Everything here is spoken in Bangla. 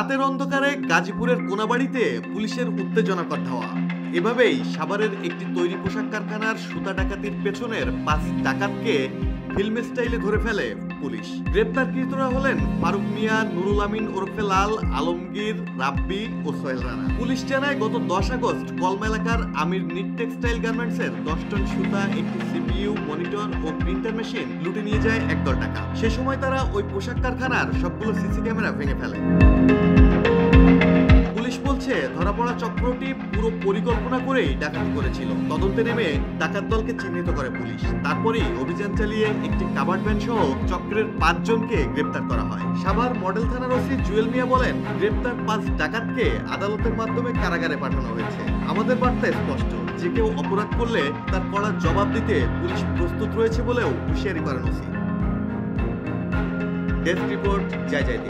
রাতের অন্ধকারে গাজীপুরের কোনাবাড়িতে পুলিশের উত্তেজনাকর ধাওয়া। এভাবেই সাভারের একটি তৈরি পোশাক কারখানার সুতা ডাকাতির পেছনের 5 ডাকাতকে ফিল্ম স্টাইলে ধরে ফেলে পুলিশ। গ্রেপ্তারকৃতরা হলেন ফারুক মিয়া, নুরুল আমিন ওরফে লাল, আলমগীর, রাব্বি ও সোহেল রানা। পুলিশ জানায় গত 10 আগস্ট কলমা এলাকার আমির নিট টেক্সটাইল গার্মেন্টসের 10 টন সুতা, একটি সিপিইউ, মনিটর ও প্রিন্টার মেশিন লুটে নিয়ে যায় একদল ডাকাত। সে সময় তারা ওই পোশাক কারখানার সবগুলো সিসি ক্যামেরা ভেঙে ফেলে। পুলিশ বলছে ধরা পড়া চক্রটি পুরো পরিকল্পনা করেই ডাকাতি করেছিল। তদন্তে নেমে ডাকাত দলকে চিহ্নিত করে পুলিশ। তারপরেই অভিযান চালিয়ে একটি কাভার্ড ভ্যান সহ চক্রের 5 জনকে গ্রেপ্তার করা হয়। সাভার মডেল থানার ওসি জুয়েল মিয়া বলেন, গ্রেপ্তার 5 ডাকাতকে আদালতের মাধ্যমে কারাগারে পাঠানো হয়েছে। আমাদের বার্তা স্পষ্ট, যে কেউ অপরাধ করলে তার কড়া জবাব দিতে পুলিশ প্রস্তুত রয়েছে বলেও হুঁশিয়ারি করেন ওসি। ডেস্ক রিপোর্ট, জয় জয়।